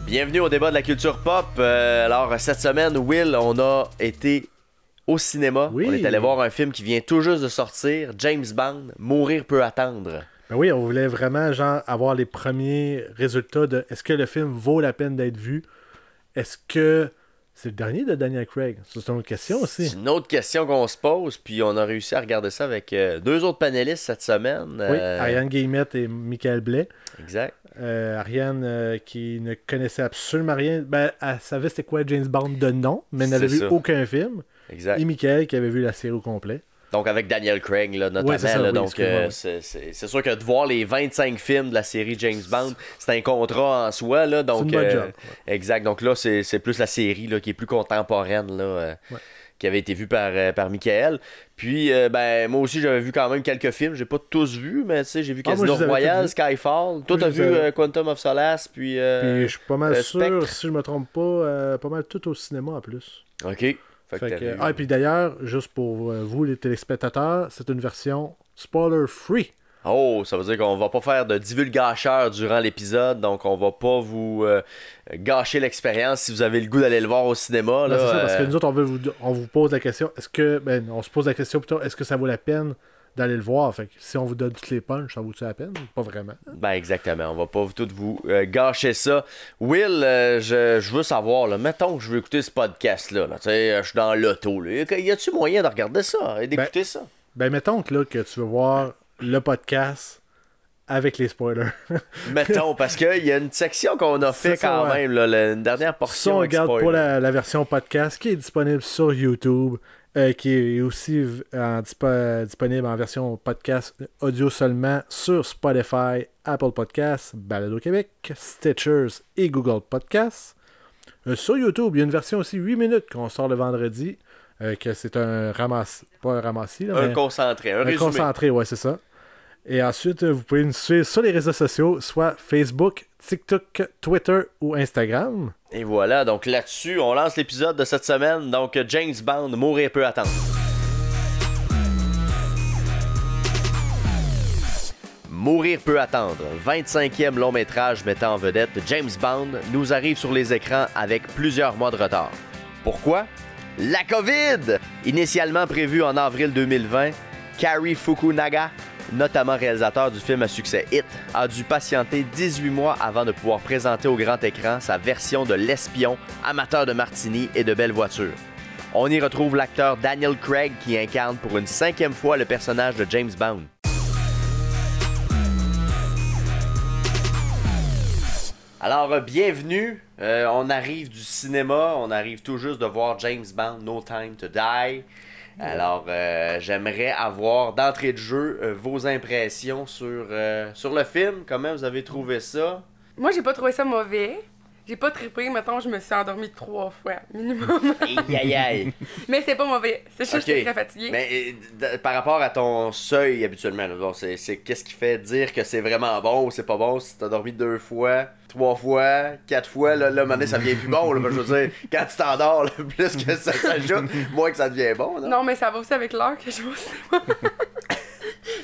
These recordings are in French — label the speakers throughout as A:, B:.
A: Bienvenue au débat de la culture pop. Alors, cette semaine, Will, on a été au cinéma.
B: Oui.
A: On est allé voir un film qui vient tout juste de sortir, James Bond, Mourir peut attendre.
B: Ben oui, on voulait vraiment avoir les premiers résultats de est-ce que le film vaut la peine d'être vu? Est-ce que c'est le dernier de Daniel Craig? C'est une autre question aussi.
A: C'est une autre question qu'on se pose, puis on a réussi à regarder ça avec deux autres panélistes cette semaine.
B: Oui, Ariane Guillemette et Michael Blais.
A: Exact.
B: Ariane qui ne connaissait absolument rien. Ben, elle savait c'était quoi James Bond de nom, mais n'avait vu aucun film.
A: Exact.
B: Et Michael qui avait vu la série au complet.
A: Donc avec Daniel Craig, là, notamment.
B: Ouais, c'est ça,
A: là,
B: oui,
A: donc c'est sûr que de voir les 25 films de la série James Bond, c'est un contrat en soi. Là, donc,
B: c'est une bonne job. Ouais.
A: Exact. Donc là, c'est plus la série là, qui est plus contemporaine. Là, qui avait été vue par Michael. Puis, ben, moi aussi, j'avais vu quand même quelques films. J'ai pas tous vus, mais tu sais, j'ai vu Casino Royale, Skyfall. Toi, t'as vu Quantum of Solace, puis
B: je suis pas mal sûr,
A: Spectre.
B: si je me trompe pas, pas mal tout au cinéma en plus.
A: OK.
B: Et puis d'ailleurs, juste pour vous, les téléspectateurs, c'est une version spoiler-free.
A: Oh, ça veut dire qu'on va pas faire de divulgacheur durant l'épisode, donc on va pas vous gâcher l'expérience si vous avez le goût d'aller le voir au cinéma. Là,
B: c'est ça, parce que nous autres, on vous pose la question, on se pose la question plutôt, est-ce que ça vaut la peine d'aller le voir? Fait que si on vous donne toutes les punches, ça vaut-tu la peine? Pas vraiment. Ben
A: exactement, on va pas tout vous gâcher ça. Will, je veux savoir, là, mettons que je veux écouter ce podcast-là, tu sais, je suis dans l'auto, là. Y a-tu moyen de regarder ça et d'écouter ça?
B: Ben mettons que tu veux voir le podcast avec les spoilers.
A: Mettons, parce qu'il y a une section qu'on a fait quand même, là, une dernière portion.
B: Ça, on regarde pour la version podcast qui est disponible sur YouTube, qui est aussi disponible en version podcast audio seulement sur Spotify, Apple Podcasts, Balado Québec, Stitchers et Google Podcasts. Sur YouTube, il y a une version aussi 8 minutes qu'on sort le vendredi, que c'est un ramassis, pas un ramassis, là,
A: un concentré, un résumé.
B: Concentré, ouais, c'est ça. Et ensuite, vous pouvez nous suivre sur les réseaux sociaux, soit Facebook, TikTok, Twitter ou Instagram.
A: Et voilà, donc là-dessus, on lance l'épisode de cette semaine. Donc, James Bond, Mourir peut attendre. Mourir peut attendre, 25e long métrage mettant en vedette James Bond, nous arrive sur les écrans avec plusieurs mois de retard. Pourquoi? La COVID! Initialement prévue en avril 2020, Cary Fukunaga, notamment réalisateur du film à succès Hit, a dû patienter 18 mois avant de pouvoir présenter au grand écran sa version de l'espion, amateur de martini et de belles voitures. On y retrouve l'acteur Daniel Craig qui incarne pour une 5e fois le personnage de James Bond. Alors, bienvenue. On arrive du cinéma, on arrive tout juste de voir James Bond, No Time to Die. Alors, j'aimerais avoir d'entrée de jeu vos impressions sur le film. Comment vous avez trouvé ça?
C: Moi, j'ai pas trouvé ça mauvais. J'ai pas trippé. Mettons, je me suis endormie 3 fois, minimum.
A: Aïe, aïe.
C: Mais c'est pas mauvais. C'est juste que j'étais très fatiguée.
A: Mais par rapport à ton seuil, habituellement, là, bon, c'est qu'est-ce qui fait dire que c'est vraiment bon ou c'est pas bon si t'as dormi 2 fois, 3 fois, 4 fois, là, maintenant, ça devient plus bon. Là, je veux dire, quand tu t'endors, là, plus que ça s'ajoute, moins que ça devient bon. Là.
C: Non, mais ça va aussi avec l'heure que je vais au cinéma.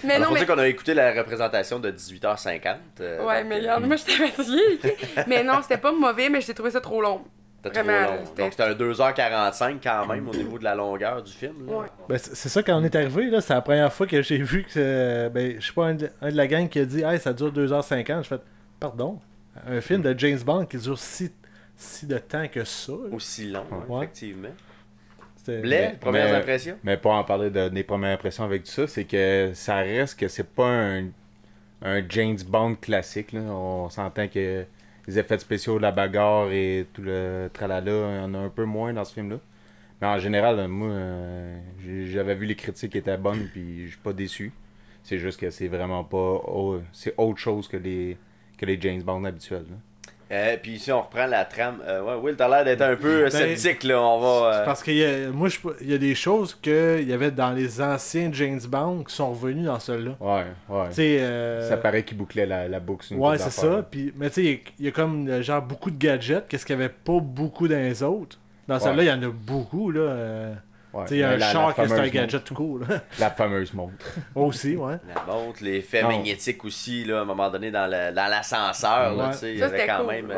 C: Mais
A: alors, faut dire qu'on a écouté la représentation de 18h50.
C: Ouais, mais regarde, moi, j'étais fatiguée. Okay? Mais non, c'était pas mauvais, mais j'ai trouvé ça trop long.
A: Vraiment, trop long. Donc, c'était un 2h45 quand même au niveau de la longueur du film. Là.
C: Ouais.
B: Ben, c'est ça, quand on est arrivé, là, c'est la première fois que j'ai vu que, je sais pas, un de la gang qui a dit « Hey, ça dure 2h50 ». Je fais « Pardon? Un film de James Bond qui dure si de temps que ça. »
A: Aussi long,
B: ouais.
A: Effectivement.
B: Blais,
A: premières impressions?
D: Mais pour en parler des premières impressions avec tout ça, c'est que ça reste que c'est pas un James Bond classique. Là. On s'entend que les effets spéciaux, la bagarre et tout le tralala, il y en a un peu moins dans ce film-là. Mais en général, moi, j'avais vu les critiques qui étaient bonnes, puis je suis pas déçu. C'est juste que c'est vraiment pas... c'est autre chose que les James Bond habituels. Là.
A: Puis si on reprend la trame, Will, t'as l'air d'être un peu sceptique, là, on va...
B: C'est parce qu'il y a des choses qu'il y avait dans les anciens James Bond qui sont revenus dans celui-là.
D: Ouais. Ça paraît qu'il bouclait la boucle.
B: Ouais, c'est ça. Puis, mais tu sais, il y a comme genre beaucoup de gadgets, qu'est-ce qu'il n'y avait pas beaucoup dans les autres. Dans celui-là, il y en a beaucoup, là.
D: Ouais,
B: il y a un char qui est un gadget tout cool.
D: La fameuse montre.
B: Aussi, ouais.
A: La montre, l'effet magnétique aussi, là, à un moment donné, dans l'ascenseur, là, il y avait quand même...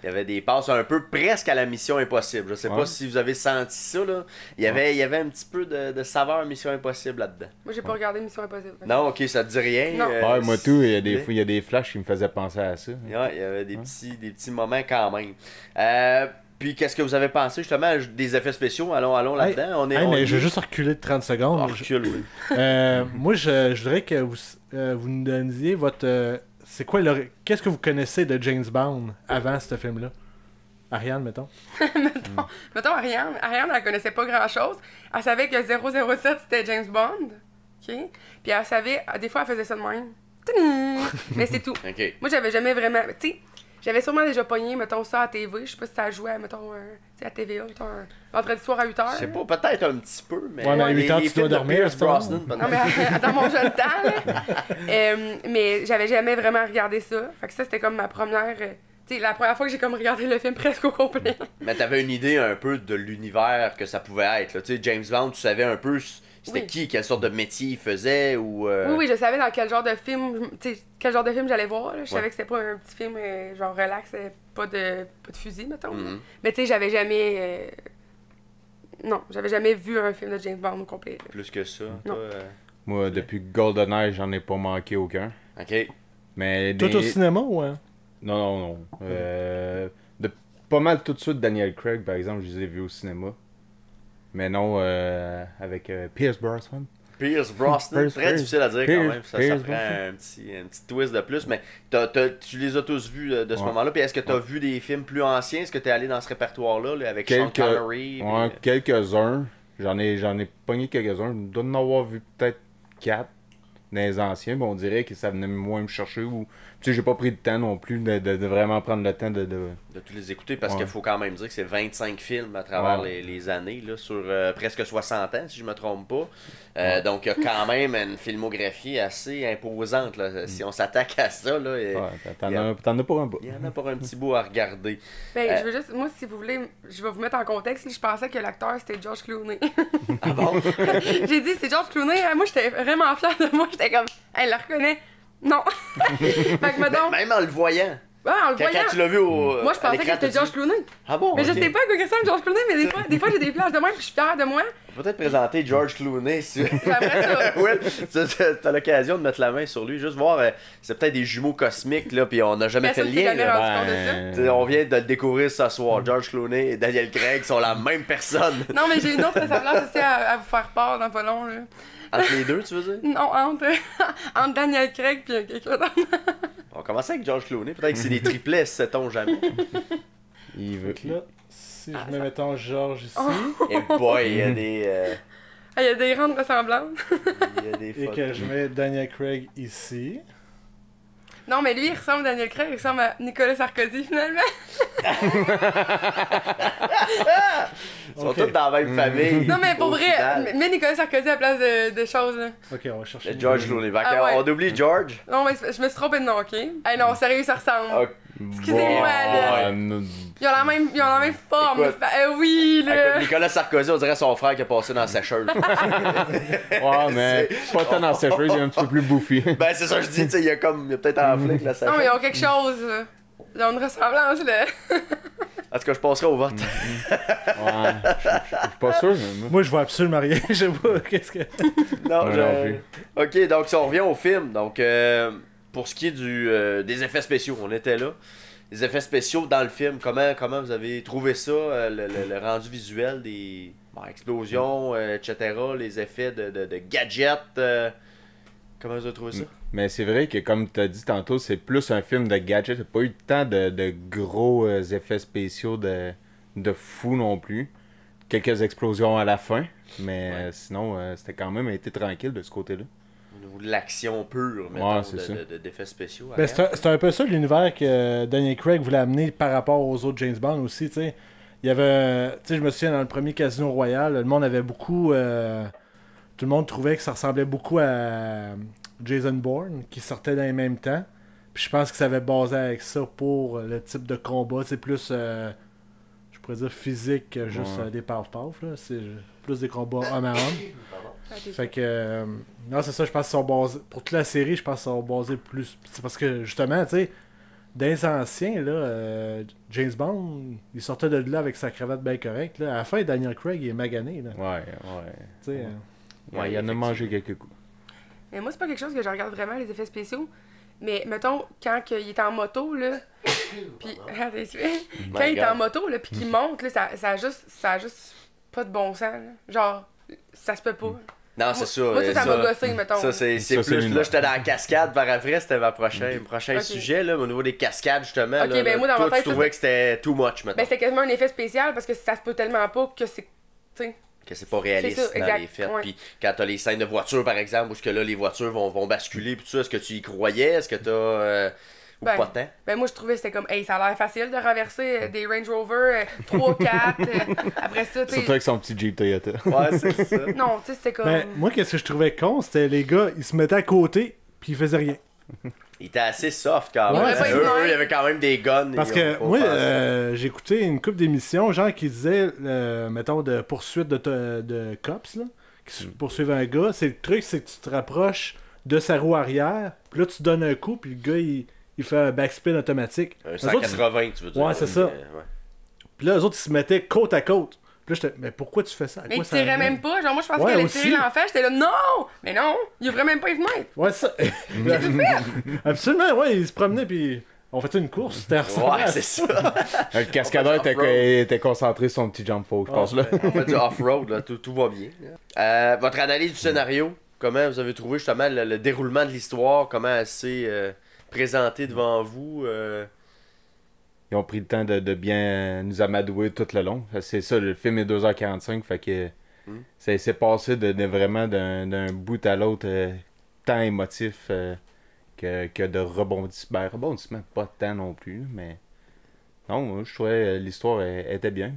A: Il Il y avait des passes un peu presque à la Mission Impossible. Je sais pas si vous avez senti ça, là. Il y avait un petit peu de saveur Mission Impossible là-dedans.
C: Moi, j'ai pas regardé Mission Impossible.
A: Non, ok, ça te dit rien.
C: Non.
D: Ouais, moi tout, il y a des flashs qui me faisaient penser à ça.
A: Ouais, il y avait des petits moments quand même. Puis qu'est-ce que vous avez pensé justement des effets spéciaux? Allons là-dedans.
B: Mais je vais juste reculer de 30 secondes.
A: On recule, oui.
B: Moi, je voudrais que vous nous donniez votre... c'est quoi qu'est-ce que vous connaissez de James Bond avant ce film-là? Ariane, mettons.
C: Mettons, Ariane, elle connaissait pas grand-chose. Elle savait que 007, c'était James Bond. OK? Puis elle savait... Des fois, elle faisait ça de même. Tadam! Mais c'est tout.
A: OK.
C: Moi, j'avais jamais vraiment... Tu sais, j'avais sûrement déjà pogné, mettons, ça à TV. Je sais pas si ça jouait, mettons, tu sais, à TVA, mettons, vendredi soir à 8h.
A: Je sais pas, peut-être un petit peu, mais...
B: Ouais, mais à 8h, tu
A: films
B: dois
A: de
B: dormir,
A: Pierce
B: c'est pas
A: Brosnan,
C: Non, mais dans mon jeune temps, là. Mais j'avais jamais vraiment regardé ça. Fait que ça, c'était comme ma première... tu sais, la première fois que j'ai comme regardé le film presque au complet.
A: Mais t'avais une idée un peu de l'univers que ça pouvait être, là. Tu sais, James Bond, tu savais un peu c'était qui, quelle sorte de métier il faisait, ou...
C: Oui, je savais dans quel genre de film, tu sais, quel genre de film j'allais voir, là. Je savais que c'était pas un petit film, genre relax, pas de fusil, mettons.
A: Mhm.
C: Mais tu sais, j'avais jamais... Non, j'avais jamais vu un film de James Bond au complet, là.
A: Plus que ça,
C: Non.
A: toi...
D: Moi, depuis GoldenEye, j'en ai pas manqué aucun.
A: OK.
D: Mais
B: Tout au cinéma ou... hein?
D: Non. De pas mal tout de suite Daniel Craig, par exemple, je les ai vus au cinéma. Mais non, avec Pierce Brosnan.
A: Pierce Brosnan, très difficile à dire quand même. Ça prend un petit twist de plus. Mais tu les as tous vus de ce moment-là. Puis est-ce que tu as vu des films plus anciens? Est-ce que tu es allé dans ce répertoire-là là, avec Sean Connery?
D: Ouais, quelques-uns. J'en ai pogné quelques-uns. Je dois en avoir vu peut-être 4 dans les anciens. Mais on dirait que ça venait moins me chercher. Ou... Tu sais, j'ai pas pris le temps non plus de vraiment prendre le temps de
A: tous les écouter parce qu'il faut quand même dire que c'est 25 films à travers les années, là, sur presque 60 ans, si je me trompe pas. Donc, il y a quand même une filmographie assez imposante, là, si on s'attaque à ça. Là,
D: t'en as pour un bout.
A: Il y en a pour un petit bout à regarder.
C: Ben, je veux juste, moi, si vous voulez, je vais vous mettre en contexte. Je pensais que l'acteur, c'était George Clooney.
A: Ah bon?
C: J'ai dit, c'est George Clooney. Moi, j'étais vraiment fière de moi. J'étais comme, elle la reconnaît. Non. Fait que, mettons...
A: Même en le voyant.
C: Ouais, en le voyant.
A: Quand tu l'as vu au.
C: Moi, je pensais que c'était George Clooney.
A: Ah bon?
C: Mais
A: okay.
C: je sais pas à quoi que ressemble George Clooney, mais des fois j'ai des flashs de moi, puis je suis fière de moi.
A: Peut-être présenter George Clooney si
C: J'aimerais ça.
A: ouais, t'as l'occasion de mettre la main sur lui, juste voir, c'est peut-être des jumeaux cosmiques, là, puis on n'a jamais fait le lien.
C: Jamais
A: Là.
C: rendu compte de ça.
A: On vient de le découvrir ce soir. George Clooney et Daniel Craig sont la même personne.
C: Non, mais j'ai une autre ressemblance aussi à vous faire part dans pas long, là.
A: Entre les deux, tu veux dire?
C: Non, entre Daniel Craig puis quelqu'un d'autre.
A: On commence avec George Clooney, peut-être que c'est des triplets, sait-on jamais.
D: Il veut.
B: Là, si je mets, mettons, George ici,
A: Et boy, il y a des...
C: Il y a des grandes ressemblances.
A: il y a des
B: et
A: photos.
B: que je mets Daniel Craig ici...
C: Non, mais lui, il ressemble à Daniel Craig, il ressemble à Nicolas Sarkozy, finalement.
A: Ils sont tous dans la même famille.
C: Non, mais pour
A: au
C: vrai,
A: final.
C: mets Nicolas Sarkozy à la place de choses, là.
B: Ok, on va chercher...
A: George Clooney. Fait
C: Ah ouais.
A: On oublie George.
C: Non, mais je me suis trompé de nom, ok? Hey, non, sérieux, ça ressemble.
A: Ok.
C: Excusez-moi, là. Ils ont la même forme.
A: Écoute.
C: Oui, là.
A: Écoute, Nicolas Sarkozy, on dirait son frère qui a passé dans sa sécheuse.
D: Ouais, mais pas tant dans ses cheveux, il est un petit peu plus bouffi.
A: Ben, c'est ça que je dis, tu sais, il y a peut-être enflé que la sécheuse.
C: Non, mais ils ont quelque chose, là. Ils ont une ressemblance, là.
A: En tout cas, je passerai au vote.
D: Ouais, je suis pas sûr. Mais...
B: Moi, je vois absolument rien. Je sais pas qu'est-ce que...
A: Non,
D: Ouais, non plus.
A: Ok, donc si on revient au film, donc pour ce qui est des effets spéciaux, on était là. Les effets spéciaux dans le film, comment vous avez trouvé ça, le rendu visuel des explosions, etc., les effets de gadgets, comment vous avez trouvé ça?
D: Mais c'est vrai que, comme tu as dit tantôt, c'est plus un film de gadget. T'as pas eu tant de gros effets spéciaux de fou non plus. Quelques explosions à la fin, mais sinon, c'était quand même été tranquille de ce côté-là.
A: Au niveau de l'action pure, mettons,
D: c'est ça.
A: d'effets spéciaux.
B: Ben, c'est un peu ça l'univers que Daniel Craig voulait amener par rapport aux autres James Bond aussi, tu sais. Il y avait, tu sais, je me souviens dans le premier Casino Royale, le monde avait beaucoup, tout le monde trouvait que ça ressemblait beaucoup à Jason Bourne, qui sortait dans les mêmes temps. Puis je pense que ça avait basé avec ça pour le type de combat, c'est plus, je pourrais dire physique que juste des paf-paf, là. C'est plus des combats homme à homme. Fait que non, c'est ça, je pense qu'ils sont basés pour toute la série, je pense qu'ils sont basés plus, c'est parce que justement, tu sais, dans les anciens, là, James Bond, il sortait de là avec sa cravate bien correcte. Là. À la fin, Daniel Craig, il est magané. Là.
D: Ouais.
B: Tu sais,
D: Ouais, il en a mangé quelques coups.
C: Mais moi, c'est pas quelque chose que je regarde vraiment, les effets spéciaux. Mais mettons, quand il est en moto, là, puis quand il est en moto, là, puis qu'il monte, là, ça a juste pas de bon sens. Là. Genre, ça se peut pas.
A: Non, c'est ça.
C: Moi, ça m'a gossé, mettons.
A: Ça, c'est
D: Ça, c'est
A: plus.
D: une
A: Là, j'étais dans la cascade. Par après, c'était mon prochain
C: Ok.
A: sujet, là, au niveau des cascades, justement.
C: Ok,
A: là,
C: ben, moi, dans
A: toi,
C: ma tête,
A: tu trouvais que c'était too much, maintenant.
C: Ben, c'était quasiment un effet spécial parce que ça se peut tellement pas que c'est. Tu sais.
A: Que c'est pas réaliste
C: C'est ça,
A: dans
C: exact,
A: les faits.
C: ouais.
A: Puis quand t'as les scènes de voiture, par exemple, où ce que là, les voitures vont basculer, puis tout ça, est-ce que tu y croyais? Est-ce que t'as. Ou
C: Ben,
A: pas tant?
C: Ben, moi, je trouvais que c'était comme, hey, ça a l'air facile de renverser des Range Rover 3, 4. Après ça, tu
D: Surtout
C: sais.
D: avec son petit Jeep Toyota.
A: Ouais, c'est ça.
C: Non, tu sais, c'était comme.
B: ben, moi, qu'est-ce que je trouvais con, c'était les gars, ils se mettaient à côté, puis ils faisaient rien.
A: Il était assez soft quand
B: Ouais,
A: même.
B: c'est
A: Eux,
C: ça.
A: il y avait quand même des guns.
B: Parce
A: ils
B: que
A: ont pas
B: moi,
A: pensé.
B: j'ai écouté une couple d'émissions, genre qui disaient, mettons, de poursuite de cops, là, qui poursuivent un gars. C'est le truc, c'est que tu te rapproches de sa roue arrière, puis là, tu donnes un coup, puis le gars, il fait un backspin automatique.
A: Un
B: Eux autres,
A: 180, tu veux dire.
B: Ouais, c'est ça.
A: Ouais.
B: Puis là, eux autres, ils se mettaient côte à côte. Puis là, j'étais, mais pourquoi tu fais ça? À
C: Mais
B: quoi
C: il
B: ça
C: tirait
B: amène?
C: même pas. Genre, moi, je pensais
B: Ouais,
C: qu'elle allait
B: aussi.
C: tirer l'enfant. J'étais là, non! Mais non, il ouvrait même pas les fenêtres.
B: Ouais, ça. Absolument, ouais, ils se promenaient, puis on fait une course. C'était ressemblant à
A: Ouais, c'est ça.
D: Le cascadeur
A: On fait du off-road.
D: était concentré sur son petit jump folk, je pense. Là.
A: On fait du off-road, là, tout va bien. Votre analyse du scénario, comment vous avez trouvé justement le déroulement de l'histoire, comment elle s'est présentée devant vous?
D: Ils ont pris le temps de bien nous amadouer tout le long. C'est ça, le film est 2h45, fait que ça s'est passé de vraiment d'un bout à l'autre tant émotif que de rebondissement. Ben, rebondissement, pas tant non plus, mais non, moi, je trouvais l'histoire était bien.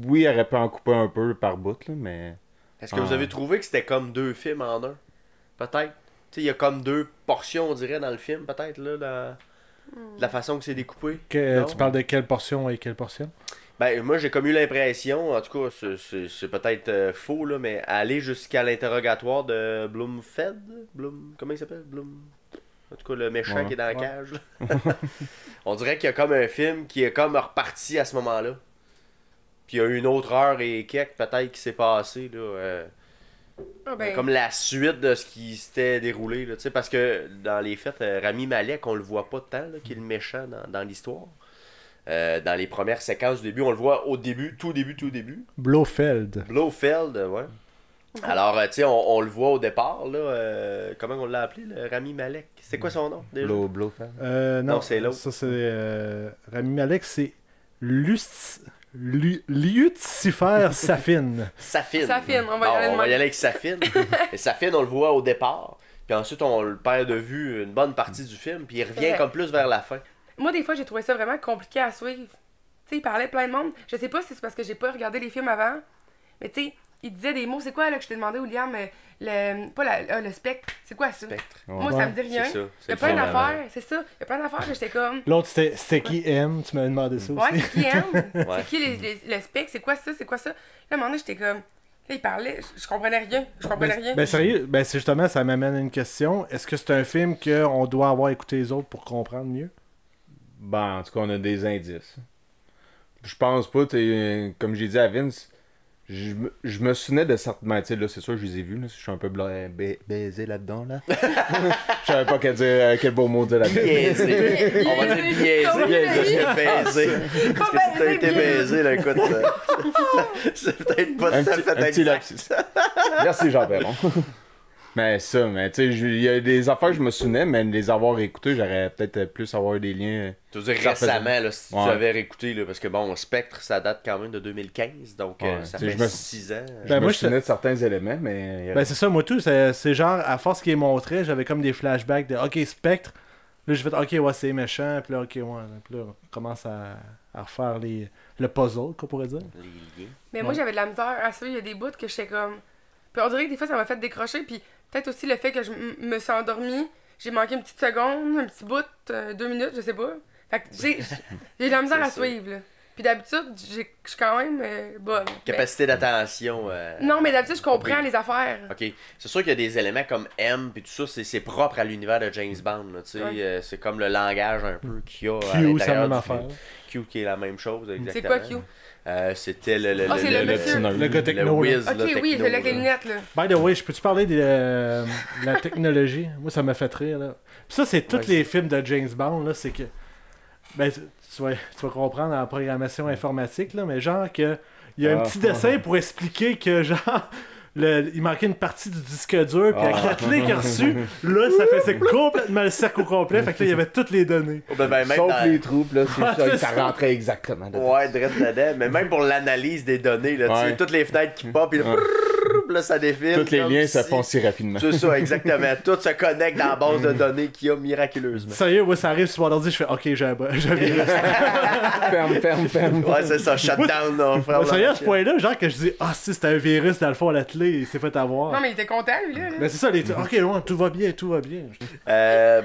D: Oui, il aurait pu en couper un peu par bout, là, mais...
A: Est-ce que vous avez trouvé que c'était comme deux films en un? Peut-être. Tu sais, il y a comme deux portions, on dirait, dans le film, peut-être, là, de la façon que c'est découpé. Non?
B: Tu parles de quelle portion et quelle portion?
A: Ben, moi, j'ai comme eu l'impression, en tout cas, c'est peut-être faux, là, mais aller jusqu'à l'interrogatoire de Blumfeld. Comment il s'appelle? En tout cas, le méchant
D: Ouais.
A: qui est dans la cage. Là. On dirait qu'il y a comme un film qui est comme reparti à ce moment-là. Puis il y a eu une autre heure et quelques, peut-être, qui s'est passé, là.
C: Ah, ben.
A: Comme la suite de ce qui s'était déroulé, là, tu sais, parce que dans les faits, Rami Malek, on le voit pas tant, là, qui est le méchant dans l'histoire. Dans les premières séquences du début, on le voit au début, tout début.
B: Blofeld.
A: Blofeld, ouais. Alors, tu sais, on le voit au départ, là, comment on l'a appelé, le Rami Malek? C'est quoi son nom, déjà?
D: Blofeld.
A: Non, c'est l'autre.
B: Ça, c'est Rami Malek, c'est Lucifer Safin.
A: Safin.
C: Safin, on va y
A: Bon,
C: aller de
A: on va y
C: même.
A: aller avec Safin. Et Safin, on le voit au départ. Puis ensuite, on le perd de vue une bonne partie du film. Puis il revient
C: vrai.
A: comme plus vers la fin.
C: Moi, des fois, j'ai trouvé ça vraiment compliqué à suivre. Tu sais, il parlait plein de monde. Je sais pas si c'est parce que j'ai pas regardé les films avant, mais tu sais, il disait des mots. C'est quoi, là, que je t'ai demandé, William? Le spectre. C'est quoi ça?
A: Spectre.
C: Moi,
B: Ouais.
C: ça me dit rien.
A: C'est ça.
C: Il y a plein d'affaires, c'est ça. Il y a plein d'affaires que j'étais comme.
B: L'autre, c'était qui M? Tu m'avais demandé ça
C: Ouais,
B: aussi.
C: c'est qui aime?
A: Ouais.
C: C'est qui le spectre? C'est quoi ça? C'est quoi ça? Là, à un moment donné, j'étais comme. Là, il parlait, je comprenais rien. Je comprenais rien.
B: Ben sérieux, ben c'est justement, ça m'amène à une question. Est-ce que c'est un film qu'on doit avoir écouté les autres pour comprendre mieux?
D: Ben, en tout cas, on a des indices. Je pense pas, comme j'ai dit à Vince, je me souvenais de certains. Ben, tu sais, là, c'est sûr, je les ai vus, là, je suis un peu baisé là-dedans, là. Je savais pas quel beau mot dire là-dedans.
A: Biaisé. On va dire biaisé. Baisé. Parce que si t'as été baisé, là, écoute. C'est peut-être pas
D: Un
A: tout à
D: petit,
A: fait
D: un petit
A: exact.
D: lapsus. Merci, Jean Perron. Mais tu sais, il y a des affaires que je me souvenais, mais les avoir écoutées, j'aurais peut-être plus avoir des liens.
A: Tu veux dire
D: Ça faisait-
A: récemment, là, si tu
D: Ouais.
A: avais réécouté, là, parce que bon, Spectre, ça date quand même de 2015, donc
D: Ouais,
A: ça
D: tu sais,
A: fait
D: je me-
A: 6 ans.
D: Je
B: Ben,
D: me
B: moi,
D: souvenais de certains éléments, mais.
B: Ben c'est ça, moi tout, c'est genre, à force qu'il montrait, j'avais comme des flashbacks de OK, Spectre. Là, je fais OK, ouais, c'est méchant, puis là, OK, ouais. Puis là, on commence à refaire le puzzle, qu'on pourrait dire.
A: Les liens.
C: Mais moi, j'avais de la misère à suivre. Il y a des bouts que j'étais comme. Puis on dirait que des fois, ça m'a fait décrocher. Puis peut-être aussi le fait que je me suis endormie. J'ai manqué une petite seconde, un petit bout, 2 minutes, je sais pas. Fait que j'ai de la misère à
A: C'est ça.
C: suivre, là. Puis d'habitude, je suis quand même bonne.
A: Capacité d'attention.
C: Non, mais d'habitude, je comprends les affaires.
A: Ok. C'est sûr qu'il y a des éléments comme M puis tout ça, c'est propre à l'univers de James Bond. Là, tu sais,
C: Ouais.
A: c'est comme le langage un peu qu'il y a à
B: Q, c'est la
A: l'intérieur
B: même
A: du
B: affaire.
A: film. Q qui est la même chose, exactement.
C: C'est quoi, Q?
A: C'était le
C: Ah, c'est le monsieur.
B: Le gars
A: le
B: techno. là.
A: whiz,
C: Ok,
A: là,
C: oui,
A: techno,
C: je l'ai avec les
A: là.
C: lunettes, là.
B: By the way, je peux-tu parler de la technologie? Moi, ça m'a fait rire, là. Puis ça, c'est tous
A: Ouais,
B: les films de James Bond, là, c'est que... Ben, tu vas comprendre en programmation informatique, là, mais genre que... Il y a un petit dessin pour expliquer que, genre... il manquait une partie du disque dur, puis avec la clé qu'il a reçue, là, ça faisait complètement le cercle au complet, fait que là, il y avait toutes les données.
A: Oh, ben, même
E: Sauf
A: dans-
E: les troupes, là, c'est
B: Ouais,
E: ça,
B: c'est
E: ça
B: ça.
E: rentrait exactement dedans.
A: Ouais, direct dedans. Mais même pour l'analyse des données, là, tu sais,
E: Ouais.
A: toutes les fenêtres qui pop, puis là, là, ça défile.
E: Tous les
A: comme
E: liens se
A: si-
E: font si rapidement.
A: C'est ça, exactement. Tout se connecte dans la base de données qu'il y a miraculeusement.
B: Sérieux, moi, ça arrive sur mon ordi, je fais « Ok, j'ai un virus.
E: Ferme.
A: Ouais, c'est ça, shutdown, là, frère.
B: Ouais, sérieux, à ce point-là, genre que je dis « Ah, si, c'était un virus, dans le fond, la clé, il s'est fait avoir.
C: Non, mais il était content, lui, là.
B: Ben c'est ça, ok, ouais, tout va bien, tout va bien.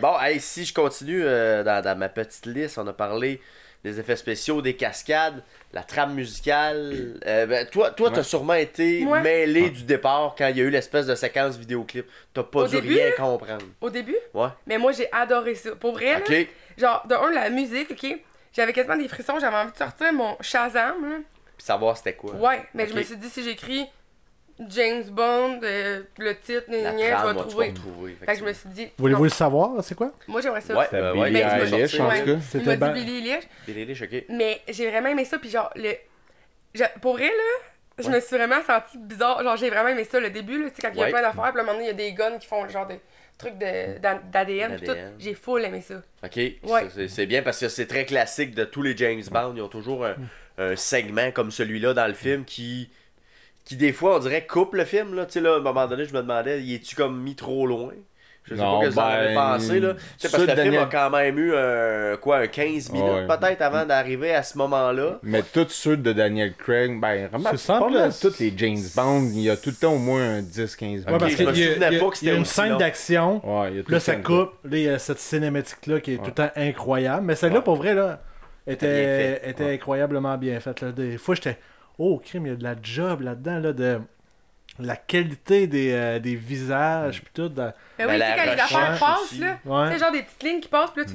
A: Bon, hey, si je continue dans ma petite liste, on a parlé des effets spéciaux, des cascades, la trame musicale. Ben, toi t'as sûrement été
C: Ouais.
A: mêlé du départ quand il y a eu l'espèce de séquence vidéoclip. T'as pas
C: Au
A: dû
C: début,
A: rien
C: là?
A: comprendre.
C: Au début,
A: Ouais.
C: mais moi, j'ai adoré ça. Pour vrai, là,
A: Ok.
C: genre, de un, la musique, ok? J'avais quasiment des frissons, j'avais envie de sortir mon Shazam, là.
A: Puis savoir c'était quoi.
C: Ouais, mais je
A: Ok.
C: me suis dit, si j'écris James Bond, le titre,
A: La
C: je vais
A: trame, moi, tu vas
C: trouver.
A: retrouver.
C: Fait que je me suis dit.
B: Voulez-vous
C: non,
B: le savoir, c'est quoi?
C: moi, j'aimerais ça.
A: Ouais,
E: C'était
A: ouais,
E: Billie
C: ben, tu m'as
E: Eilish,
A: sorti,
E: en
C: ouais.
E: tout cas.
C: Il
B: C'était
C: m'a
B: ben-
C: dit Billie Eilish.
A: Billie Eilish, ok.
C: Mais j'ai vraiment aimé ça, puis genre, pour vrai, là, je me suis vraiment sentie bizarre. Genre, j'ai vraiment aimé ça, le début, là, tu sais, quand il y a
A: Ouais.
C: plein d'affaires, puis à un moment donné, il y a des guns qui font le genre de trucs d'ADN, puis tout.
A: D'ADN.
C: J'ai full aimé ça.
A: Ok,
C: Ouais.
A: ça, c'est bien parce que c'est très classique de tous les James Bond. Ils ont toujours un segment comme celui-là dans le film qui des fois, on dirait, coupe le film. Là. Tu sais, là, à un moment donné, je me demandais, y es-tu comme mis trop loin? Je sais
E: Non,
A: pas que ça en avait
E: ben,
A: pensé. Là. Tu sais, parce
E: ça,
A: que le film
E: Daniel-
A: a quand même eu un 15 minutes
E: Ouais.
A: peut-être avant d'arriver à ce moment-là.
E: Mais tous ceux de Daniel Craig, ben, remarque,
B: C'est simple,
E: pas mal
B: là.
E: tous les James Bond, il y a tout le temps au moins un 10-15
B: Ouais,
E: minutes.
B: parce
A: je me
B: qu'il y a-
A: souvenais
B: il y a-
A: pas que
B: il y a
A: c'était
B: une
A: aussi
B: scène
A: long.
B: d'action,
E: Ouais, il y a tout
B: là
E: le
B: ça
E: temps
B: coupe, là il y a cette cinématique-là qui est tout le temps incroyable. Mais celle-là, pour vrai, là,
A: bien
B: était
A: fait.
B: incroyablement bien faite. Là. Des fois, j'étais, oh crime, il y a de la job là-dedans, là, de la qualité des visages, puis tout.
C: Ben
A: Ben,
C: oui, tu
A: la
C: sais, quand les
A: recherche
C: affaires passent,
A: aussi.
C: là,
B: Ouais.
C: tu sais, genre des petites lignes qui passent, puis là,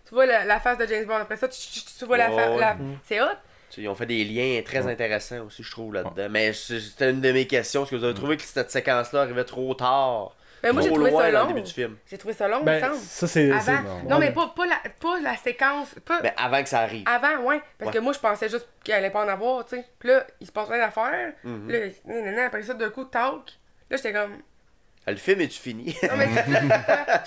C: tu vois la face de James Bond. Après ça, tu vois la
A: Ouais,
C: face.
A: ouais.
C: C'est hot.
A: Tu sais, ils ont fait des liens très intéressants aussi, je trouve, là-dedans. Mais c'était une de mes questions. Est-ce que vous avez trouvé que cette séquence-là arrivait trop tard?
C: Ben moi, j'ai
A: trop
C: trouvé
A: loin
C: ça
A: dans le
C: long.
A: début du film.
C: J'ai trouvé ça long, il me
B: Ben,
C: semble.
B: ça, c'est.
C: Avant.
B: c'est-
C: Non, mais pas la séquence. Pas...
A: Mais avant que ça arrive.
C: Avant, ouais. Parce
A: Ouais.
C: que moi, je pensais juste qu'il allait pas en avoir, tu sais. Puis là, il se passe plein d'affaires.
A: Mhm.
C: Là, nanana, après ça, d'un coup, talk. Là, j'étais comme.
A: Le film est-tu fini?
C: Non, mais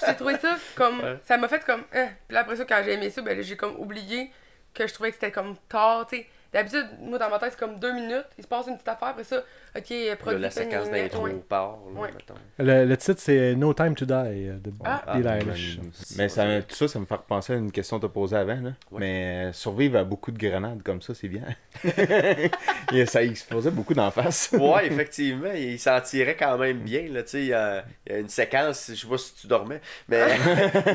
C: j'ai trouvé ça comme.
A: Ouais.
C: Ça m'a fait comme. Puis là, après ça, quand j'ai aimé ça, ben là, j'ai comme oublié que je trouvais que c'était comme tard, tu sais. D'habitude, moi, dans ma tête, c'est comme 2 minutes. Il se passe une petite affaire, après ça, ok,
A: Là,
C: produit.
A: la séquence d'intro
C: ouais.
A: part, là,
C: Ouais.
A: mettons.
B: Le titre, c'est No Time to Die de
C: Ah.
B: Billie
A: Ah,
B: Eilish.
E: Mais tout ça me fait repenser à une question que tu as posée avant. Là.
A: Ouais.
E: Mais survivre à beaucoup de grenades comme ça, c'est bien. Ça explosait beaucoup d'en face.
A: Ouais, effectivement, il s'en tirait quand même bien, là, tu sais, il y a une séquence, je sais pas si tu dormais, mais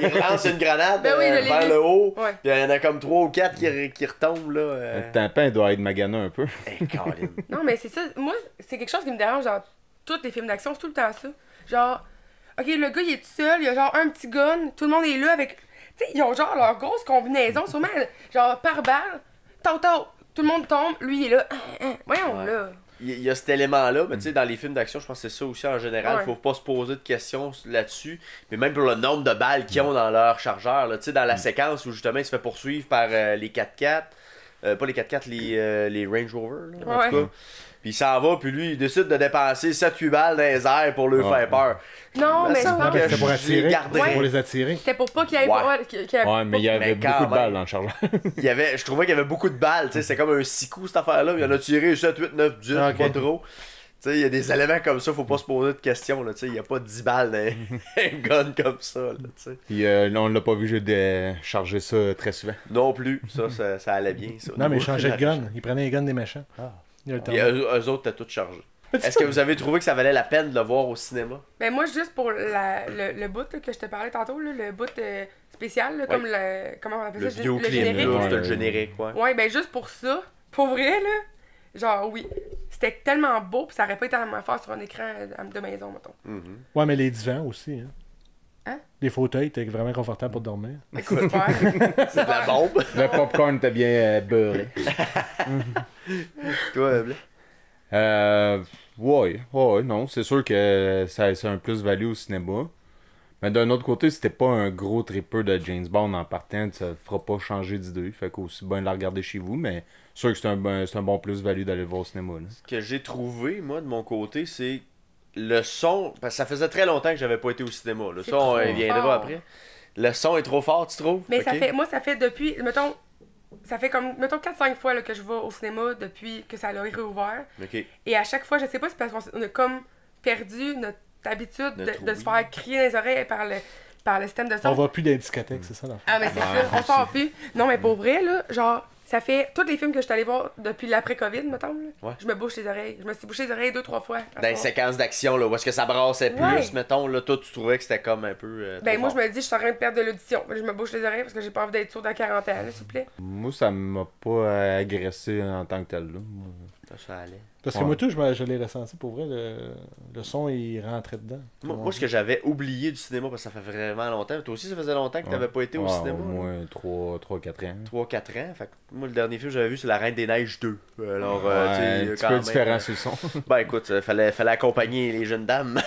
A: il relance une grenade
C: Ben oui, je l'ai
A: vers
C: vu.
A: le haut,
C: Ouais.
A: puis il y en a comme 3 ou 4 qui retombent, là.
E: Le tampon doit être magané un peu.
A: Colin.
C: Non, mais c'est ça. Moi, c'est quelque chose qui me dérange dans tous les films d'action, c'est tout le temps ça. Genre, ok, le gars, il est tout seul, il a genre un petit gun, tout le monde est là avec. Tu sais, ils ont genre leur grosse combinaison, sûrement, genre par balle. Tau, tout le monde tombe, lui, il est là. Voyons,
A: Ouais.
C: là.
A: Il y a cet élément-là, mais tu sais, dans les films d'action, je pense que c'est ça aussi en général.
C: Ouais.
A: Faut pas se poser de questions là-dessus. Mais même pour le nombre de balles qu'ils ont dans leur chargeur, là, tu sais, dans la séquence où justement il se fait poursuivre par les 4x4, pas les 4x4, les Range Rover, là, en
C: Ouais.
A: tout cas. Puis il s'en va, puis lui, il décide de dépenser 7-8 balles dans les airs pour leur
E: Ouais.
A: faire peur.
C: Non, mais je
A: ça
B: Non,
C: pense
B: mais
A: que
B: c'était pour
A: je
B: attirer.
A: l'ai gardé.
B: Pour les attirer.
C: que c'était pour pas qu'il y ait.
A: Ouais.
C: qu'il y ait
E: Ouais, mais il y avait
A: Mais quand
E: beaucoup de balles
A: même.
E: dans le chargeur.
A: Je trouvais qu'il y avait beaucoup de balles, tu sais, c'est comme un 6 coups cette affaire-là. Il y en a tiré 7, 8, 9, 10,
B: Ah, ok.
A: pas trop. Tu sais, il y a des éléments comme ça, faut pas se poser de questions, là, tu sais, il y a pas 10 balles dans un gun comme ça, là, tu sais.
E: Puis là, on l'a pas vu charger ça très souvent.
A: Non plus, ça allait bien, ça.
B: Non, mais il changeait de gun. Il prenait les guns des méchants. Il a le temps.
A: Et eux autres, t'as tout chargé. Est-ce que vous avez trouvé que ça valait la peine de le voir au cinéma?
C: Mais moi, juste pour le bout là, que je te parlais tantôt, là, le bout spécial, là, comme le. Comment on appelle
A: Le
C: ça?
A: vidéoclip,
C: générique.
A: là,
E: Ouais.
A: c'était le générique, ouais.
C: Ouais, ben juste pour ça, Pour vrai, là, genre, oui. C'était tellement beau, pis ça aurait pas été la même affaire sur un écran de maison, mettons.
B: Ouais, mais les divans aussi. Hein?
C: Hein?
B: Les fauteuils étaient vraiment confortables pour dormir.
C: Écoute, super.
A: C'est de la bombe.
D: Le popcorn était bien beurré.
A: Toi, Blé?
D: Ouais, non, c'est sûr que c'est un plus-value au cinéma. Mais d'un autre côté, si t'es pas un gros tripper de James Bond en partant, ça te fera pas changer d'idée. Fait qu'aussi bien la regarder chez vous, mais c'est sûr que c'est un bon plus-value d'aller le voir au cinéma. Là.
A: Ce que j'ai trouvé, moi, de mon côté, c'est le son. Parce que ça faisait très longtemps que j'avais pas été au cinéma. Le
C: C'est
A: son,
C: trop
A: il viendra
C: fort.
A: après. Le son est trop fort, tu trouves?
C: Mais
A: Ok.
C: ça fait depuis, mettons, ça fait comme, mettons, 4-5 fois là, que je vais au cinéma depuis que ça a réouvert.
A: Ok.
C: Et à chaque fois, je sais pas, c'est parce qu'on a comme perdu notre habitude
A: Notre
C: de se
A: oui.
C: faire crier dans les oreilles par le système de son.
B: On va plus dans les discothèques, c'est ça l'affaire.
C: Ah, mais c'est ça, on sort plus. Non, mais pour vrai, là, genre, ça fait tous les films que je suis allée voir depuis l'après-Covid, mettons, là,
A: Ouais.
C: je me bouche les oreilles. Je me suis bouché les oreilles 2-3 fois.
A: Dans les séquences d'action, là, où est-ce que ça brassait plus,
C: Ouais.
A: mettons, là, toi, tu trouvais que c'était comme un peu.
C: Ben,
A: trop
C: moi,
A: fort.
C: je me dis, je suis en train de perdre de l'audition. Je me bouche les oreilles parce que j'ai pas envie d'être sourde à 40 ans, là, s'il vous plaît.
D: Moi, ça m'a pas agressé en tant que tel. Là. Moi,
A: Ça allait.
B: Parce que
D: Ouais.
B: moi, tout, je l'ai ressenti pour vrai. Le son, il rentrait dedans.
A: Moi, ce que j'avais oublié du cinéma, parce que ça fait vraiment longtemps. Toi aussi, ça faisait longtemps que t'avais pas été au
D: Ouais,
A: cinéma.
D: Au moins 3-4 ans.
A: 3-4 ans. Fait que moi, le dernier film que j'avais vu, c'est La Reine des Neiges 2. Alors,
D: Ouais,
A: tu sais,
D: un petit
A: quand
D: peu
A: même,
D: différent sur le son.
A: Ben écoute, fallait accompagner les jeunes dames.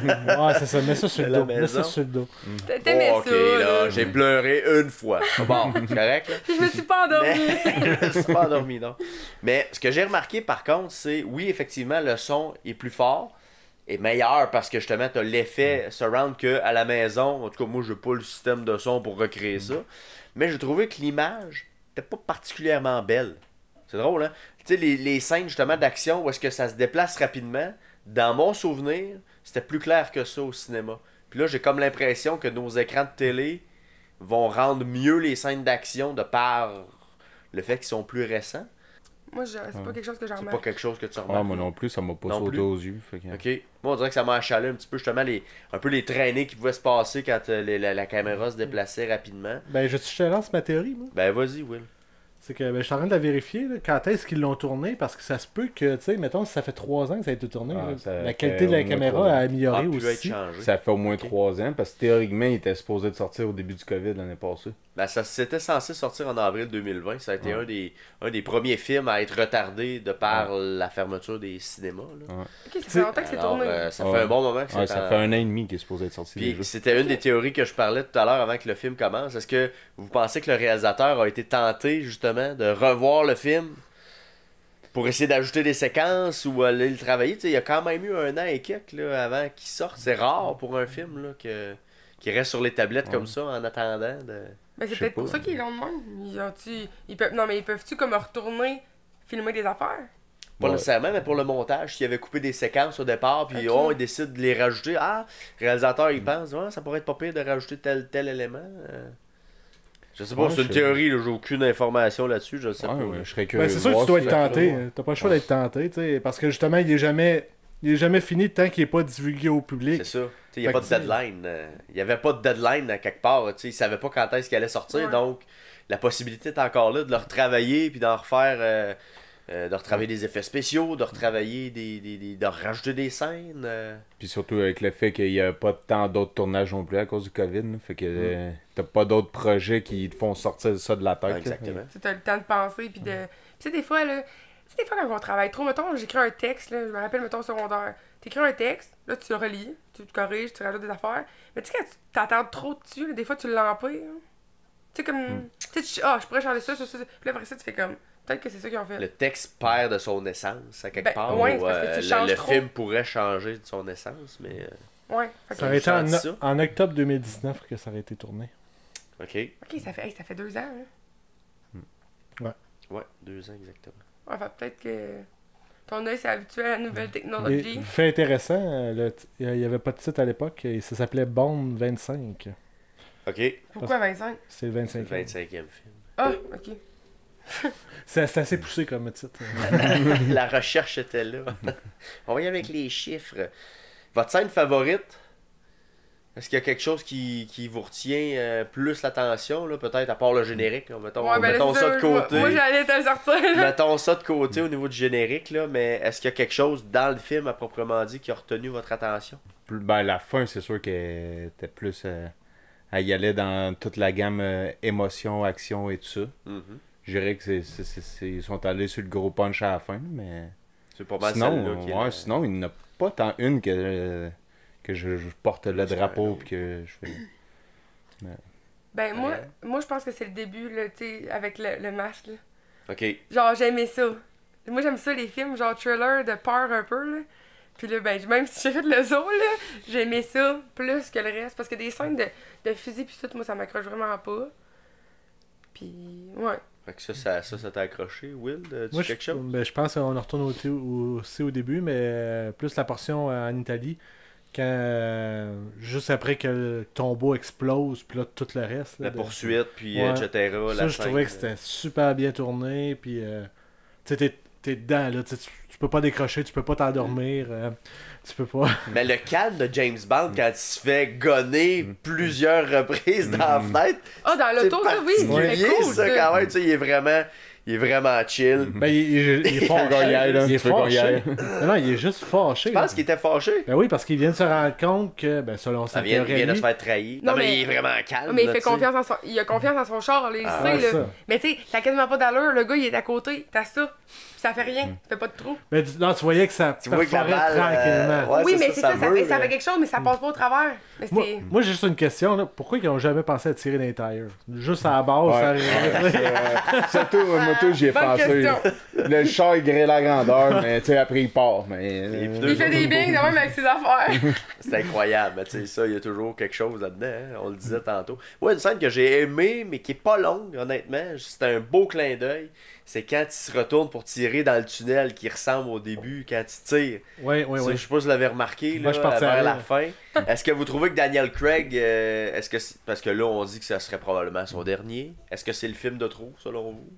B: Ouais, c'est ça. Mets ça sur le
A: La
B: dos. Mets
A: maison.
B: ça sur le dos.
C: T'aimais
A: Oh, ok,
C: ça,
A: là, j'ai pleuré une fois. Bon, c'est correct, là.
C: Je me suis pas endormie.
A: Mais... je me suis pas endormi, non. Mais ce que j'ai remarqué, par contre, c'est, oui, effectivement, le son est plus fort et meilleur parce que, justement, t'as l'effet surround qu'à la maison. En tout cas, moi, je n'ai pas le système de son pour recréer ça. Mais j'ai trouvé que l'image n'était pas particulièrement belle. C'est drôle, hein? Tu sais, les scènes, justement, d'action où est-ce que ça se déplace rapidement, dans mon souvenir, c'était plus clair que ça au cinéma. Puis là, j'ai comme l'impression que nos écrans de télé vont rendre mieux les scènes d'action de par le fait qu'ils sont plus récents.
C: Moi, c'est pas quelque chose que j'en
A: C'est pas
C: remarque.
A: quelque chose que tu
D: Ah,
A: remarques.
D: moi non plus, ça m'a pas
A: Non
D: sauté
A: plus.
D: aux yeux. Fait que...
A: Ok. Moi, on dirait que ça m'a achalé un petit peu, justement, un peu les traînées qui pouvaient se passer quand la caméra se déplaçait rapidement.
B: Ben, je te lance ma théorie, moi.
A: Ben, vas-y, Will.
B: C'est que ben, je suis en train de la vérifier. Là, quand est-ce qu'ils l'ont tourné? Parce que ça se peut que, tu sais, mettons, si ça fait 3 ans que ça a été tourné,
D: Ah,
B: là,
D: ça
B: la
D: fait
B: qualité de
D: au
B: la
D: moins
B: caméra
D: 3 ans.
B: a amélioré
A: pu être
B: aussi.
A: changé.
D: Ça fait au moins
A: Ok.
D: 3 ans, parce que théoriquement, il était supposé de sortir au début du COVID l'année passée.
A: Ben, c'était censé sortir en avril 2020. Ça a été un des premiers films à être retardé de par la fermeture des cinémas. Là.
D: Ouais.
C: Ok, ça fait longtemps que c'est
A: Alors,
C: tourné.
A: ça
D: Ouais.
A: fait un bon moment que
D: Ouais,
A: c'est
D: ça
A: en-
D: fait 1 an et demi qu'il est supposé être sorti
A: Puis
D: déjà.
A: c'était une des théories que je parlais tout à l'heure avant que le film commence. Est-ce que vous pensez que le réalisateur a été tenté justement de revoir le film pour essayer d'ajouter des séquences ou aller le travailler? Tu sais, il y a quand même eu 1 an et quelques là, avant qu'il sorte. C'est rare pour un film là, qui reste sur les tablettes comme ça en attendant.
C: Mais c'est
D: je sais
C: peut-être pour
D: pas.
C: ça qu'ils l'ont de même. Ils peuvent... Non, mais ils peuvent-tu comme retourner filmer des affaires?
A: Pas
D: Ouais.
A: nécessairement, mais pour le montage, s'il avait coupé des séquences au départ, puis
C: Ok.
A: il décide de les rajouter. Ah, le réalisateur il pense, ouais, ça pourrait être pas pire de rajouter tel élément. Je sais pas,
D: Ouais,
A: c'est une
D: je-
A: théorie, là, j'ai aucune information là-dessus, je sais
D: Ouais,
A: pas.
D: ouais,
A: là.
D: je serais curieux.
B: Ben, c'est
D: de
B: sûr que
D: voir
B: tu dois
D: si
B: être
D: la-
B: tenté. T'as pas le choix d'être tenté, tu sais. Parce que justement, il est jamais fini tant qu'il est pas divulgué au public.
A: C'est ça. Il n'y a
B: Fait
A: pas
B: que
A: de deadline. Il n'y avait pas de deadline à quelque part. Il ne savait pas quand est-ce qu'il allait sortir.
C: Ouais.
A: Donc, la possibilité est encore là de le retravailler puis d'en refaire. De retravailler des effets spéciaux, de retravailler de rajouter des scènes.
D: Puis surtout avec le fait qu'il n'y a pas tant d'autres tournages non plus à cause du COVID. Là. Fait que t'as pas d'autres projets qui te font sortir ça de la tête. là.
A: Exactement.
C: Tu as le temps de penser, puis de... Puis tu sais, des fois, là... Tu sais, des fois, quand on travaille trop, mettons, j'écris un texte, là, je me rappelle, mettons, au secondaire. T'écris un texte, là, tu le relis, tu le corriges, tu rajoutes des affaires. Mais tu sais, quand tu t'attends trop dessus, là, des fois, tu l'empires. Tu sais, comme... Tu sais, je pourrais changer ça. Puis là, après ça, tu fais comme... Peut-être que c'est ça qu'ils ont fait.
A: Le texte perd de son essence à quelque
C: Ben,
A: part.
C: ouais,
A: ou,
C: c'est parce que tu
A: le
C: changes trop.
A: film pourrait changer de son essence, mais.
C: Ouais. Fait que-
B: Ça aurait été
A: senti ça.
B: en octobre 2019 que ça aurait été tourné.
A: Ok.
C: Ok, ça fait 2 ans, hein.
A: Ouais, 2 ans exactement.
C: Ouais, fait peut-être que... Ton œil s'est habitué à la nouvelle
B: Et,
C: technologie.
B: fait intéressant, il n'y avait pas de titre à l'époque, et ça s'appelait Bond 25.
A: Ok.
C: Pourquoi 25?
B: C'est le
A: C'est
B: 25e.
A: le 25e film.
C: Ah, ok.
B: C'est assez poussé comme titre.
A: La recherche était là. On va y aller avec les chiffres. Votre scène favorite Est-ce qu'il y a quelque chose qui vous retient plus l'attention, là, peut-être à part le générique? Là, mettons,
C: Ouais, ben
A: mettons
C: là,
A: ça de côté.
C: Moi, j'allais te le sortir. Là.
A: Mettons ça de côté au niveau du générique, là, mais est-ce qu'il y a quelque chose dans le film à proprement dit qui a retenu votre attention?
D: Ben, la fin, c'est sûr qu'elle était plus. Elle y allait dans toute la gamme émotion, action et tout ça. Je dirais que ils sont allés sur le gros punch à la fin, mais.
A: C'est pas mal
D: sinon,
A: celle-là qui est
D: sinon, il n'y en a pas tant une que je porte le drapeau puis que je fais.
C: Ben, moi, je pense que c'est le début, là, tu sais, avec le masque, là.
A: OK.
C: Genre, j'aimais ça. Moi, j'aime ça, les films, genre thriller de peur un peu, là. Puis là, ben, même si j'ai fait le zoo, là, j'aimais ça plus que le reste. Parce que des scènes de fusil pis tout, moi, ça m'accroche vraiment pas. Puis, ouais.
A: Fait que ça t'a accroché, Will?
B: Moi,
A: quelque chose?
B: Ben, je pense qu'on en retourne aussi au début, mais plus la portion en Italie. Quand juste après que le tombeau explose, puis là tout le reste. Là,
A: La poursuite, puis
B: Ouais.
A: etc.
B: Ça, je trouvais que c'était super bien tourné, puis tu sais, t'es dedans, là, tu peux pas décrocher, tu peux pas t'endormir, tu peux pas...
A: Mais le calme de James Bond quand il se fait gonner plusieurs reprises dans la fenêtre,
C: Ah, dans l'auto, ça, oui,
A: particulier,
C: c'est cool,
A: ça, quand même, tu sais, il est vraiment chill.
B: Ben, il est fâché. Il est fâché. Non, il est juste fâché.
A: Je pense qu'il était fâché.
B: Ben oui, parce qu'il vient de se rendre compte que, ben, selon sa
A: Il vient
B: théorie,
A: de se faire trahir.
C: Non,
A: Non, mais
C: mais-
A: il est vraiment calme.
C: Mais il
A: là,
C: fait
A: tu sais.
C: confiance en son... Il a confiance en son char, là, il
A: Ah,
C: sait,
B: ouais,
C: là.
B: ça.
C: Mais tu sais, ça a quasiment pas d'allure, le gars, il est à côté, t'as ça. Ça fait rien, ça fait pas de trou.
B: Mais non, tu voyais que ça
A: Tu vois que la
B: perforait
A: balle,
B: tranquillement.
A: ouais,
C: oui,
A: c'est
C: mais c'est
A: ça,
C: ça,
A: ça meurt,
C: ça fait quelque chose, mais ça passe pas au travers. Mais
B: Moi,
C: c'est...
B: moi, j'ai juste une question, là. Pourquoi ils ont jamais pensé à tirer dans les tires? Juste à la base,
D: Ouais.
B: ça arrive.
D: Surtout, moto, j'y ai
C: Bonne
D: pensé.
C: question.
D: Le char, il grille la grandeur, mais tu sais, après, il part. Mais,
A: Les pneus
C: Il fait des bangs de même avec ses affaires.
A: C'est incroyable, mais tu sais, ça, il y a toujours quelque chose là-dedans, hein, on le disait tantôt. Moi, une scène que j'ai aimée, mais qui est pas longue, honnêtement, c'était un beau clin d'œil, c'est quand il se retourne pour tirer dans le tunnel qui ressemble au début, quand il tire.
B: Oui,
A: Ça, je sais pas si vous l'avez remarqué,
B: Moi,
A: là,
B: je partais
A: vers
B: à
A: la
B: rire.
A: fin. Est-ce que vous trouvez que Daniel Craig, parce que là, on dit que ça serait probablement son dernier, est-ce que c'est le film de trop, selon vous?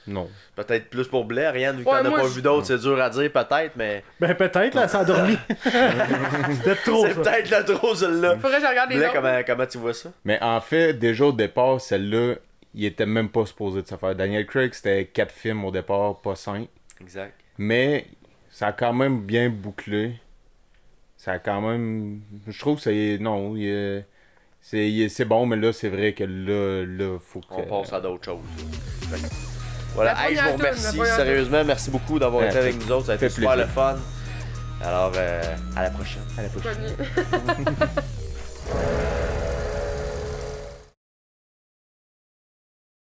D: non.
A: Peut-être plus pour Blair, Yann, vu que
C: Ouais,
A: t'en as
C: moi,
A: pas
C: je-
A: vu d'autres, c'est dur à dire, peut-être, mais
B: Ben peut-être, là, ça a dormi. C'était trop,
A: c'est
B: ça.
A: peut-être le trop, celle-là.
C: Faudrait que je regarde les
A: Blair,
C: autres.
A: comment tu vois ça?
D: Mais en fait, déjà au départ, celle-là, il était même pas supposé de se faire. Daniel Craig, c'était 4 films au départ, pas 5.
A: Exact.
D: Mais ça a quand même bien bouclé. Ça a quand même. Je trouve que c'est. Non, c'est bon, mais là, c'est vrai que là, faut que.
A: On passe à d'autres choses. Fait que, voilà,
C: La
A: hey, je vous
C: première toune,
A: remercie
C: la première
A: sérieusement. Merci beaucoup d'avoir
D: Ouais,
A: été avec nous autres. Ça a été
D: fait
A: super le
D: plaisir.
A: fun. Alors, à la prochaine.
D: À la prochaine.
C: Connu.